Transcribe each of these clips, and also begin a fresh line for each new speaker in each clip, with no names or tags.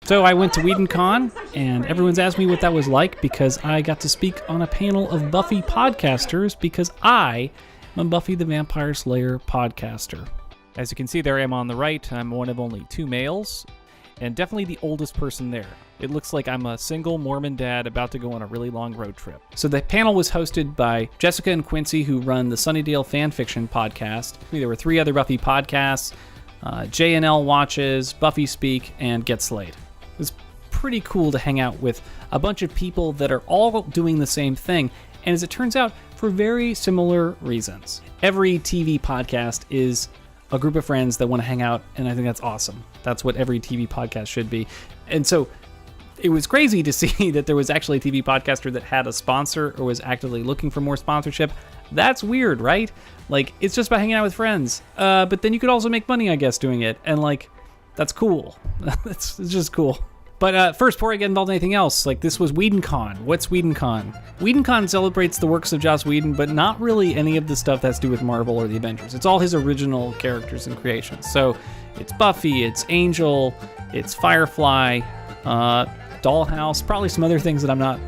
So I went to Whedoncon, and everyone's asked me what that was like because I got to speak on a panel of Buffy podcasters because I am a Buffy the Vampire Slayer podcaster. As you can see there, I'm on the right. I'm one of only 2 males, and definitely the oldest person there. It looks like I'm a single Mormon dad about to go on a really long road trip. So the panel was hosted by Jessica and Quincy, who run the Sunnydale Fanfiction podcast. There were 3 other Buffy podcasts, J&L Watches, Buffy Speak, and Get Slayed. It was pretty cool to hang out with a bunch of people that are all doing the same thing, and as it turns out, for very similar reasons. Every TV podcast is a group of friends that want to hang out, and I think that's awesome. That's what every TV podcast should be. And so it was crazy to see that there was actually a TV podcaster that had a sponsor or was actively looking for more sponsorship. That's weird, right? Like, it's just about hanging out with friends. But then you could also make money, I guess, doing it. And, like, that's cool. It's just cool. But first, before I get involved in anything else, like, this was Whedoncon. What's Whedoncon? Whedoncon celebrates the works of Joss Whedon, but not really any of the stuff that's to do with Marvel or the Avengers. It's all his original characters and creations. So it's Buffy, it's Angel, it's Firefly, Dollhouse, probably some other things that I'm not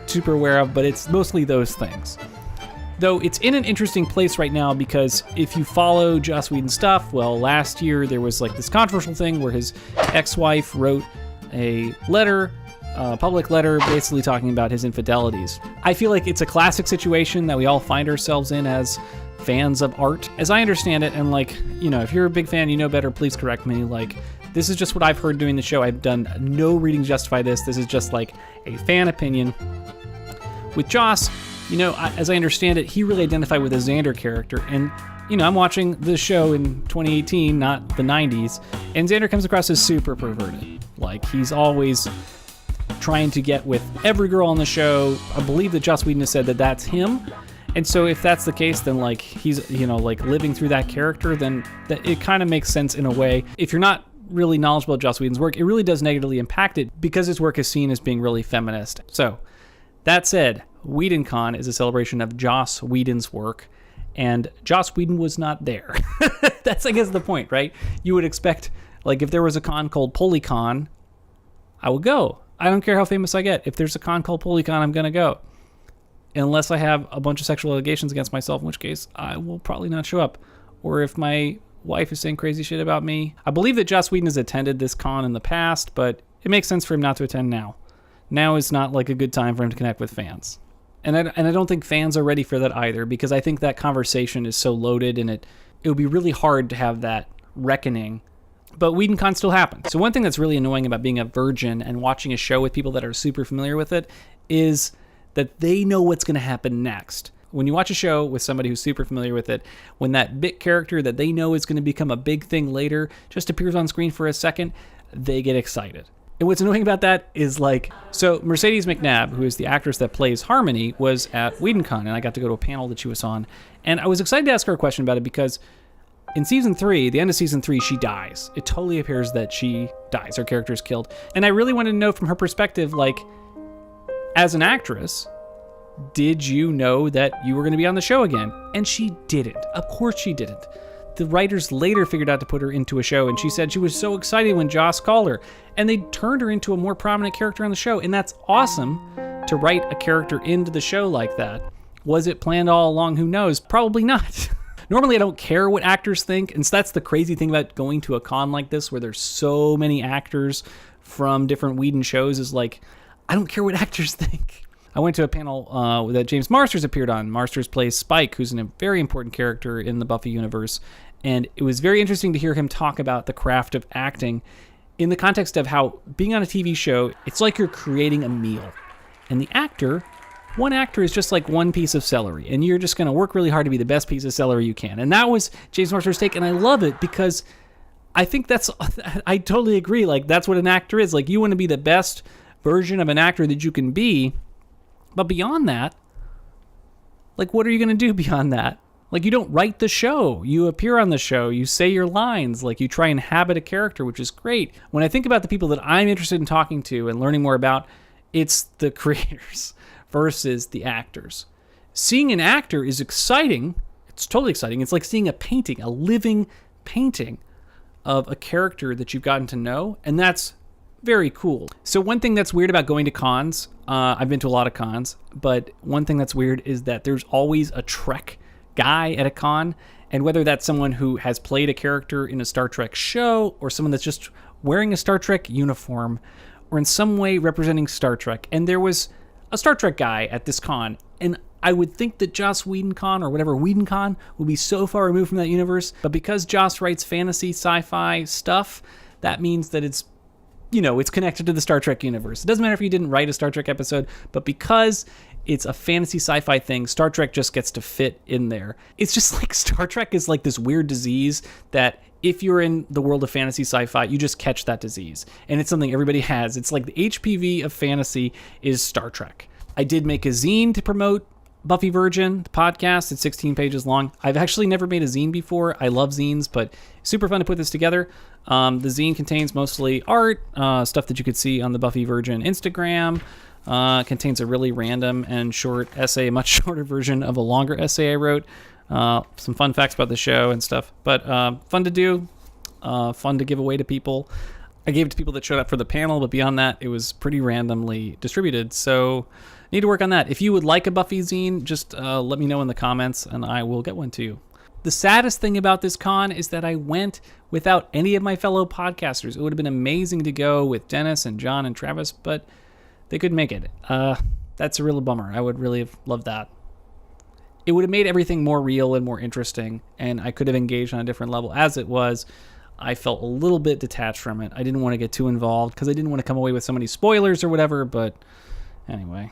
super aware of, but it's mostly those things. Though it's in an interesting place right now because if you follow Joss Whedon stuff, well, last year there was like this controversial thing where his ex-wife wrote a letter, a public letter, basically talking about his infidelities. I feel like it's a classic situation that we all find ourselves in as fans of art. As I understand it, and like, you know, if you're a big fan, you know better, please correct me. Like, this is just what I've heard doing the show. I've done no reading to justify this. This is just like a fan opinion. With Joss, you know, as I understand it, he really identified with the Xander character. And, you know, I'm watching the show in 2018, not the 90s, and Xander comes across as super perverted. Like, he's always trying to get with every girl on the show. I believe that Joss Whedon has said that that's him. And so if that's the case, then, like, he's, you know, like, living through that character, then that it kind of makes sense in a way. If you're not really knowledgeable of Joss Whedon's work, it really does negatively impact it because his work is seen as being really feminist. So, that said, Whedoncon is a celebration of Joss Whedon's work, and Joss Whedon was not there. That's, I guess, the point, right? You would expect, like, if there was a con called Polycon, I would go. I don't care how famous I get. If there's a con called Polycon, I'm going to go. Unless I have a bunch of sexual allegations against myself, in which case I will probably not show up. Or if my wife is saying crazy shit about me. I believe that Joss Whedon has attended this con in the past, but it makes sense for him not to attend now. Now is not like a good time for him to connect with fans. And I don't think fans are ready for that either, because I think that conversation is so loaded and it would be really hard to have that reckoning. But Whedoncon still happens. So one thing that's really annoying about being a virgin and watching a show with people that are super familiar with it is that they know what's going to happen next. When you watch a show with somebody who's super familiar with it, when that bit character that they know is going to become a big thing later just appears on screen for a second, they get excited. And what's annoying about that is, like, so Mercedes McNabb, who is the actress that plays Harmony, was at Whedoncon, and I got to go to a panel that she was on. And I was excited to ask her a question about it because in season 3, the end of season 3, she dies. It totally appears that she dies. Her character is killed. And I really wanted to know from her perspective, like, as an actress, did you know that you were going to be on the show again? And she didn't. Of course she didn't. The writers later figured out to put her into a show, and she said she was so excited when Joss called her. And they turned her into a more prominent character on the show, and that's awesome to write a character into the show like that. Was it planned all along? Who knows? Probably not. Normally, I don't care what actors think, and so that's the crazy thing about going to a con like this, where there's so many actors from different Whedon shows, is like, I don't care what actors think. I went to a panel that James Marsters appeared on. Marsters plays Spike, who's a very important character in the Buffy universe. And it was very interesting to hear him talk about the craft of acting in the context of how being on a TV show, it's like you're creating a meal. And the actor, one actor is just like one piece of celery. And you're just going to work really hard to be the best piece of celery you can. And that was James Marsters' take. And I love it because I think I totally agree. Like, that's what an actor is. Like, you want to be the best version of an actor that you can be. But beyond that, like, what are you going to do beyond that? Like, you don't write the show. You appear on the show. You say your lines. Like, you try and inhabit a character, which is great. When I think about the people that I'm interested in talking to and learning more about, it's the creators versus the actors. Seeing an actor is exciting. It's totally exciting. It's like seeing a painting, a living painting of a character that you've gotten to know. And that's very cool. So one thing that's weird about going to cons, I've been to a lot of cons, but one thing that's weird is that there's always a Trek guy at a con, and whether that's someone who has played a character in a Star Trek show or someone that's just wearing a Star Trek uniform or in some way representing Star Trek. And there was a Star Trek guy at this con, and I would think that Joss Whedon or whatever Whedoncon would be so far removed from that universe, but because Joss writes fantasy sci-fi stuff, that means that it's connected to the Star Trek universe. It doesn't matter if you didn't write a Star Trek episode, but because it's a fantasy sci-fi thing, Star Trek just gets to fit in there. It's just like Star Trek is like this weird disease that if you're in the world of fantasy sci-fi, you just catch that disease. And it's something everybody has. It's like the HPV of fantasy is Star Trek. I did make a zine to promote Buffy Virgin, the podcast. It's 16 pages long. I've actually never made a zine before. I love zines, but super fun to put this together. The zine contains mostly art, stuff that you could see on the Buffy Virgin Instagram. Contains a really random and short essay, a much shorter version of a longer essay I wrote. Some fun facts about the show and stuff. But fun to do, fun to give away to people. I gave it to people that showed up for the panel, but beyond that, it was pretty randomly distributed. So need to work on that. If you would like a Buffy zine, just let me know in the comments and I will get one to you. The saddest thing about this con is that I went without any of my fellow podcasters. It would have been amazing to go with Dennis and John and Travis, but they couldn't make it. That's a real bummer. I would really have loved that. It would have made everything more real and more interesting, and I could have engaged on a different level. As it was, I felt a little bit detached from it. I didn't want to get too involved because I didn't want to come away with so many spoilers or whatever, but anyway.